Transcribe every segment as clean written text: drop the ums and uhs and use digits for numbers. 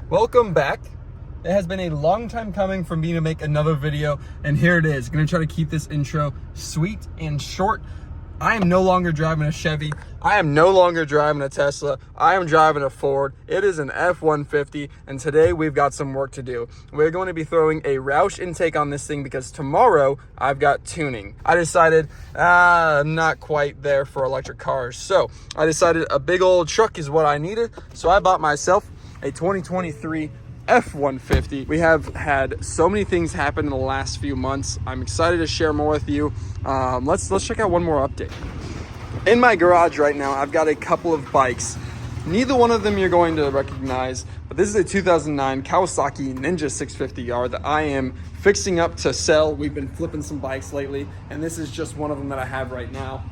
Welcome back. It has been a long time coming for me to make another video, and here it is. Gonna try to keep this intro sweet and short. I am no longer driving a Chevy. I am no longer driving a Tesla. I am driving a Ford. It is an F-150, and today we've got some work to do. We're going to be throwing a Roush intake on this thing because tomorrow I've got tuning. I decided I'm not quite there for electric cars, so I decided a big old truck is what I needed, so I bought myself a 2023 F-150. We have had so many things happen in the last few months. I'm excited to share more with you. Let's check out one more update. In my garage right now, I've got a couple of bikes. Neither one of them you're going to recognize, but this is a 2009 Kawasaki Ninja 650R that I am fixing up to sell. We've been flipping some bikes lately, and this is just one of them that I have right now.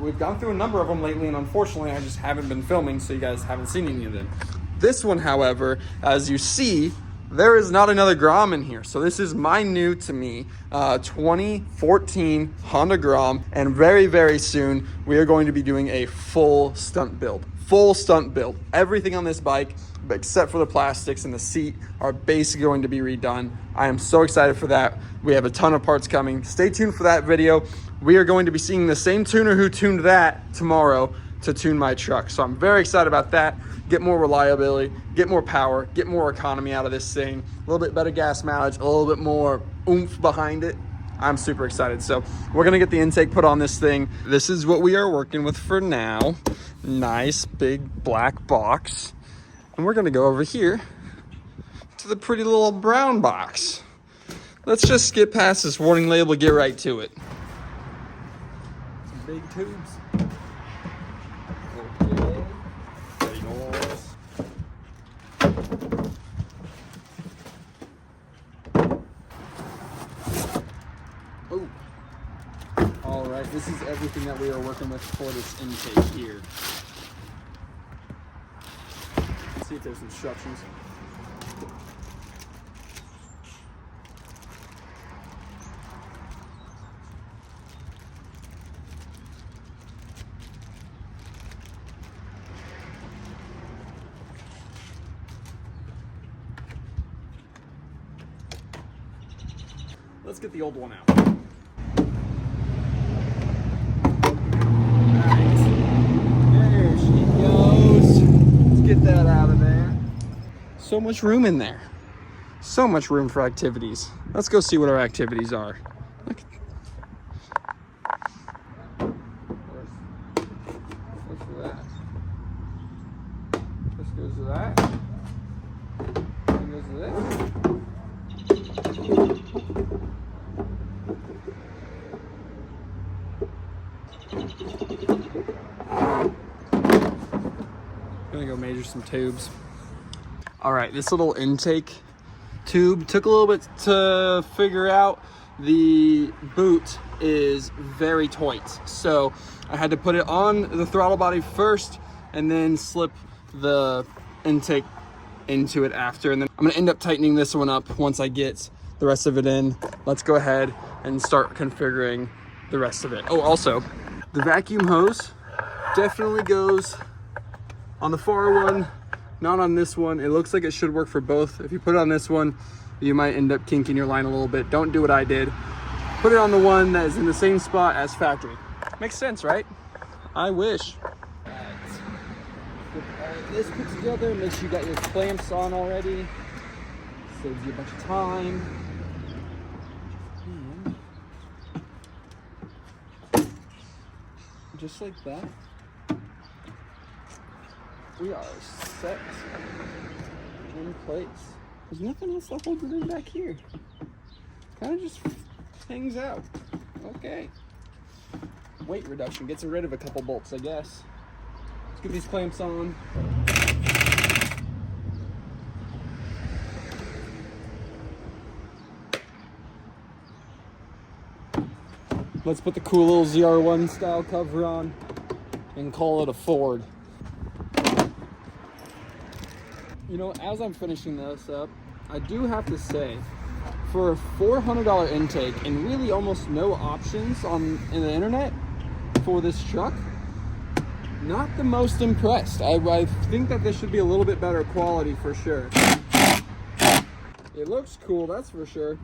We've gone through a number of them lately, and unfortunately, I just haven't been filming, so you guys haven't seen any of them. This one, however, as you see, there is not another Grom in here. So this is my new to me 2014 Honda Grom, and very, very soon we are going to be doing a full stunt build. Full stunt build. Everything on this bike, except for the plastics and the seat, are basically going to be redone. I am so excited for that. We have a ton of parts coming. Stay tuned for that video. We are going to be seeing the same tuner who tuned that tomorrow to tune my truck. So I'm very excited about that. Get more reliability, get more power, get more economy out of this thing, a little bit better gas mileage, a little bit more oomph behind it. I'm super excited. So we're gonna get the intake put on this thing. This is what we are working with for now. Nice big black box. And we're gonna go over here to the pretty little brown box. Let's just skip past this warning label, get right to it. Some big tubes. All right, this is everything that we are working with for this intake here. Let's see if there's instructions. Let's get the old one out. Get that out of there. So much room in there. So much room for activities. Let's go see what our activities are. Look. What's for that? This goes to that. That goes to this. Gonna go measure some tubes. All right, this little intake tube took a little bit to figure out. The boot is very tight, so I had to put it on the throttle body first and then slip the intake into it after, and then I'm gonna end up tightening this one up once I get the rest of it in. Let's go ahead and start configuring the rest of it. Oh, also, the vacuum hose definitely goes on the far one, not on this one. It looks like it should work for both. If you put it on this one, you might end up kinking your line a little bit. Don't do what I did. Put it on the one that is in the same spot as factory. Makes sense, right? I wish. All right, this put together, make sure you got your clamps on already. Saves you a bunch of time. And just like that, we are set in place. There's nothing else to hold it in back here. Kind of just hangs out. Okay. Weight reduction gets rid of a couple bolts, I guess. Let's get these clamps on. Let's put the cool little ZR1 style cover on and call it a Ford. You know, as I'm finishing this up, I do have to say, for a $400 intake and really almost no options in the internet for this truck, not the most impressed. I think that this should be a little bit better quality for sure. It looks cool, that's for sure.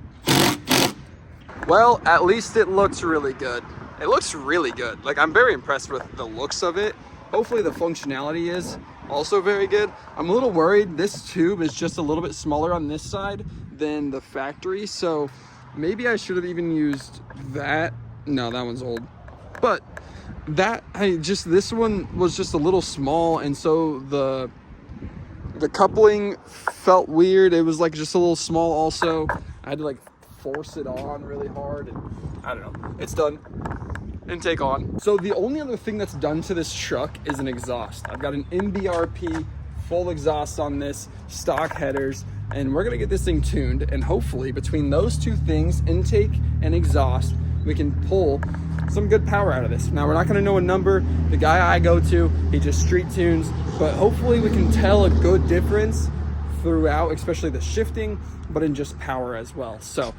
Well, at least it looks really good. It looks really good. Like, I'm very impressed with the looks of it. Hopefully the functionality is also very good. I'm a little worried this tube is just a little bit smaller on this side than the factory, so maybe I should have even used that. No, that one's old. But this one was just a little small, and so the coupling felt weird. It was like just a little small also. I had to like force it on really hard, and I don't know. It's done. Intake on. So the only other thing that's done to this truck is an exhaust. I've got an MBRP full exhaust on this, stock headers, and we're gonna get this thing tuned, and hopefully between those two things, intake and exhaust, we can pull some good power out of this. Now, we're not gonna know a number. The guy I go to, he just street tunes, but hopefully we can tell a good difference throughout, especially the shifting, but in just power as well. So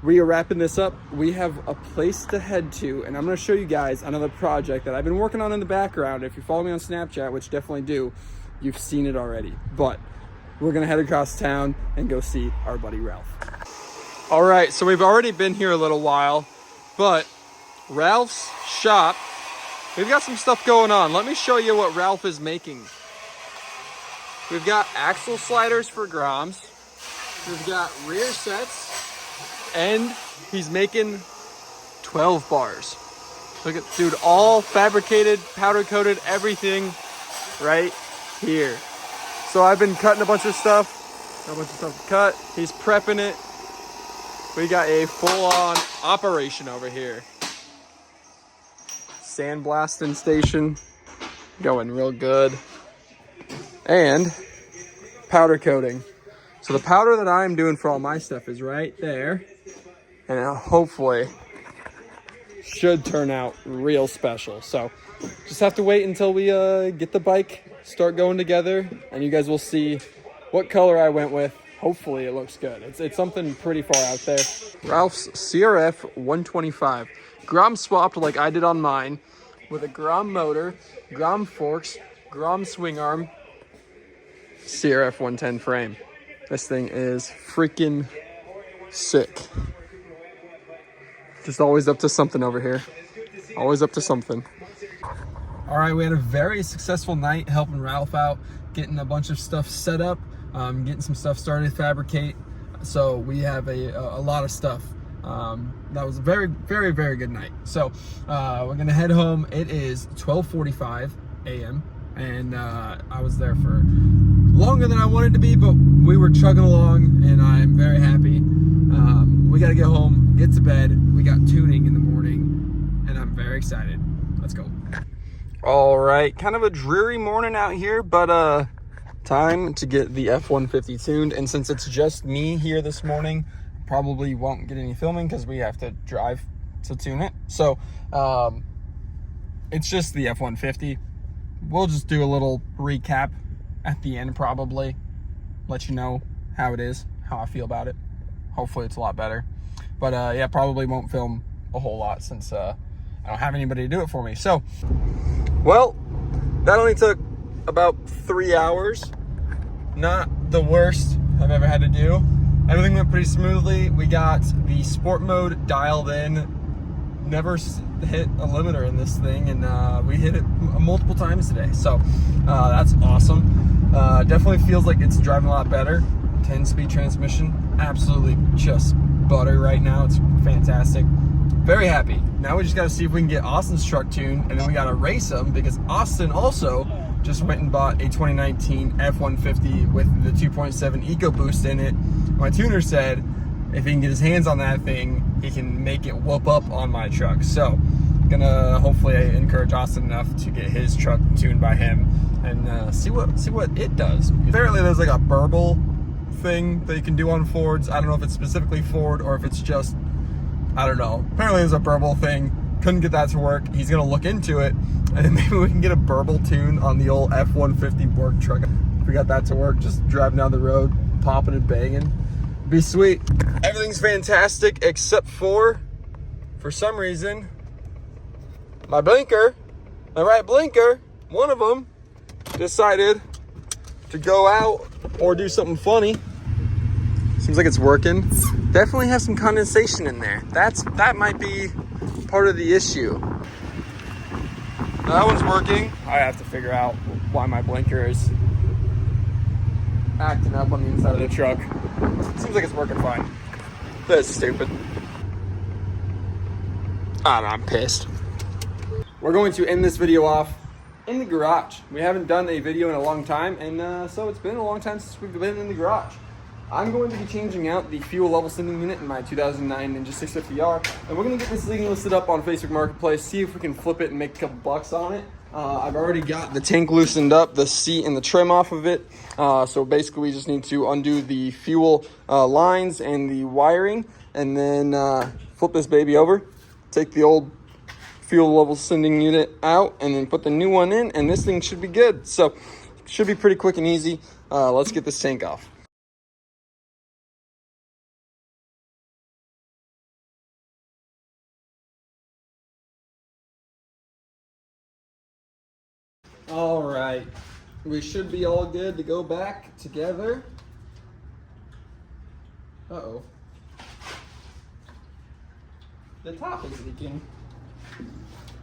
we are wrapping this up. We have a place to head to, and I'm gonna show you guys another project that I've been working on in the background. If you follow me on Snapchat, which definitely do, you've seen it already. But we're gonna head across town and go see our buddy Ralph. All right, so we've already been here a little while, but Ralph's shop, we've got some stuff going on. Let me show you what Ralph is making. We've got axle sliders for Groms. We've got rear sets, and he's making 12 bars. Look at, dude, all fabricated, powder coated, everything right here. So I've been cutting a bunch of stuff, got a bunch of stuff to cut. He's prepping it. We got a full-on operation over here. Sandblasting station, going real good. And powder coating. So the powder that I'm doing for all my stuff is right there. And it hopefully should turn out real special. So just have to wait until we get the bike, start going together, and you guys will see what color I went with. Hopefully it looks good. It's something pretty far out there. Ralph's CRF 125. Grom swapped like I did on mine with a Grom motor, Grom forks, Grom swing arm, CRF 110 frame. This thing is freaking sick. Just always up to something over here. Always up to something. All right, we had a very successful night helping Ralph out, getting a bunch of stuff set up, getting some stuff started to fabricate. So we have a lot of stuff. That was a very, very, very good night. So we're gonna head home. It is 12:45 a.m. and I was there for longer than I wanted to be, but we were chugging along, and I'm very happy. We got to get home, get to bed. We got tuning in the morning, and I'm very excited. Let's go. All right, kind of a dreary morning out here, but time to get the F150 tuned. And since it's just me here this morning, probably won't get any filming because we have to drive to tune it. So it's just the F150. We'll just do a little recap at the end, probably let you know how it is, how I feel about it. Hopefully it's a lot better, but yeah, probably won't film a whole lot since I don't have anybody to do it for me. So, well, that only took about 3 hours. Not the worst I've ever had to do. Everything went pretty smoothly. We got the sport mode dialed in. Never hit a limiter in this thing, and we hit it multiple times today. So that's awesome. Definitely feels like it's driving a lot better. 10-speed transmission, absolutely just butter right now. It's fantastic. Very happy. Now we just got to see if we can get Austin's truck tuned, and then we got to race him because Austin also just went and bought a 2019 F150 with the 2.7 EcoBoost in it. My tuner said if he can get his hands on that thing, he can make it whoop up on my truck. So gonna hopefully encourage Austin enough to get his truck tuned by him and see what it does. Apparently there's like a burble thing that you can do on Fords. I don't know if it's specifically Ford or if it's just, I don't know. Apparently there's a burble thing. Couldn't get that to work. He's gonna look into it, and then maybe we can get a burble tune on the old F-150 work truck. If we got that to work, just driving down the road, popping and banging. Be sweet. Everything's fantastic except for some reason, my right blinker one of them decided to go out or do something funny. Seems like it's working. Definitely have some condensation in there. That might be part of the issue. That one's working. I have to figure out why my blinker is acting up on the inside of the truck. Seems like it's working fine. That's stupid. I don't know, I'm pissed. We're going to end this video off in the garage. We haven't done a video in a long time, and so it's been a long time since we've been in the garage. I'm going to be changing out the fuel level sending unit in my 2009 Ninja 650R, and we're going to get this thing listed up on Facebook Marketplace, see if we can flip it and make a couple bucks on it. I've already got the tank loosened up, the seat and the trim off of it, so basically we just need to undo the fuel lines and the wiring, and then flip this baby over, take the old fuel level sending unit out, and then put the new one in, and this thing should be good. So should be pretty quick and easy. Let's get this tank off. All right, we should be all good to go back together. Uh-oh. The top is leaking.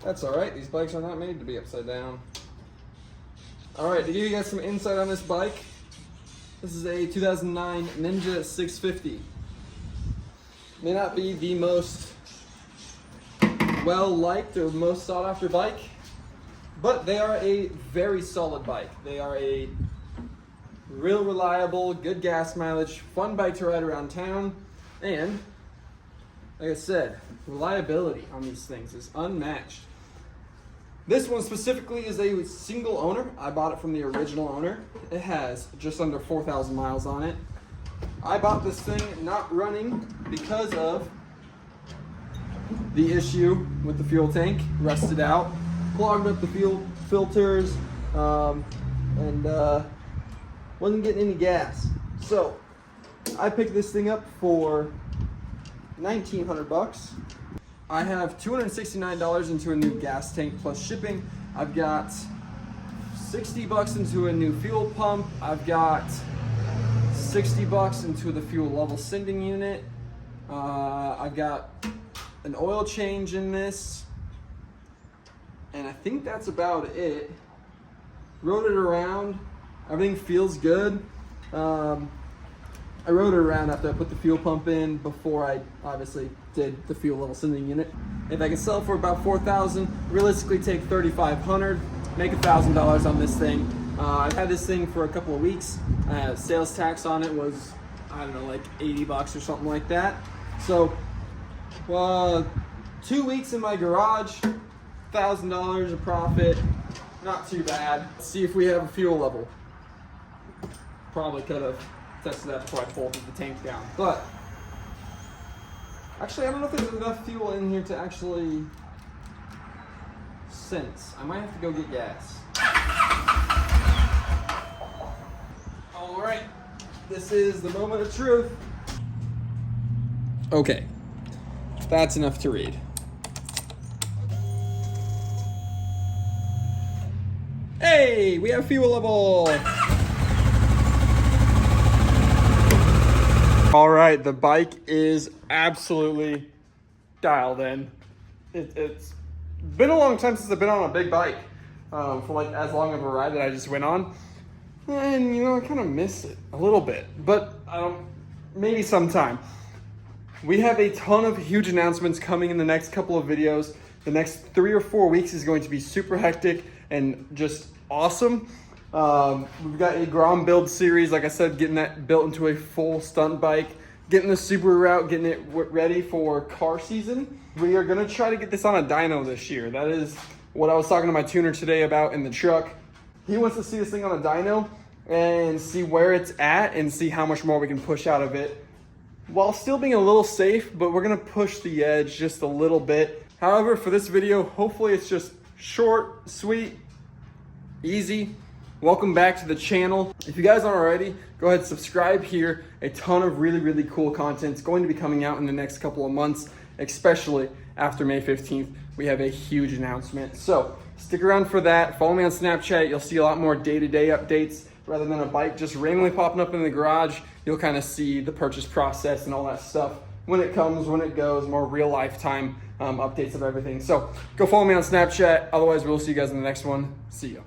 That's all right, these bikes are not made to be upside down. All right, to give you guys some insight on this bike, this is a 2009 Ninja 650. May not be the most well-liked or most sought-after bike, but they are a very solid bike. They are a real reliable, good gas mileage, fun bike to ride around town, and like I said, reliability on these things is unmatched. This one specifically is a single owner. I bought it from the original owner. It has just under 4,000 miles on it. I bought this thing not running because of the issue with the fuel tank, rusted out, clogged up the fuel filters, and wasn't getting any gas. So I picked this thing up for 1,900 bucks. I have $269 into a new gas tank plus shipping. I've got 60 bucks into a new fuel pump. I've got 60 bucks into the fuel level sending unit. I've got an oil change in this. And I think that's about it. Rode it around. Everything feels good. I rode it around after I put the fuel pump in before I obviously did the fuel level sending unit. If I can sell for about 4,000, realistically take 3,500, make $1,000 on this thing. I've had this thing for a couple of weeks. Sales tax on it was, I don't know, like 80 bucks or something like that. So, 2 weeks in my garage, $1,000 of profit, not too bad. Let's see if we have a fuel level. Probably could have tested that before I folded the tank down, but actually I don't know if there's enough fuel in here to actually sense. I might have to go get gas. All right, this is the moment of truth. Okay, that's enough to read. Hey, we have fuel level. All right, the bike is absolutely dialed in. It's been a long time since I've been on a big bike for like as long of a ride that I just went on. And you know, I kind of miss it a little bit, but maybe sometime. We have a ton of huge announcements coming in the next couple of videos. The next 3 or 4 weeks is going to be super hectic and just awesome. We've got a Grom build series, like I said, getting that built into a full stunt bike, getting the Subaru out, getting it ready for car season. We are gonna try to get this on a dyno this year. That is what I was talking to my tuner today about in the truck. He wants to see this thing on a dyno and see where it's at and see how much more we can push out of it while still being a little safe, but we're gonna push the edge just a little bit. However, for this video, hopefully it's just short, sweet, easy. Welcome back to the channel. If you guys aren't already, go ahead and subscribe here. A ton of really, really cool content is going to be coming out in the next couple of months. especially after May 15th. We have a huge announcement. So stick around for that. Follow me on Snapchat. You'll see a lot more day-to-day updates rather than a bike just randomly popping up in the garage. You'll kind of see the purchase process and all that stuff when it comes, when it goes, more real lifetime updates of everything. So go follow me on Snapchat. Otherwise, we'll see you guys in the next one. See you.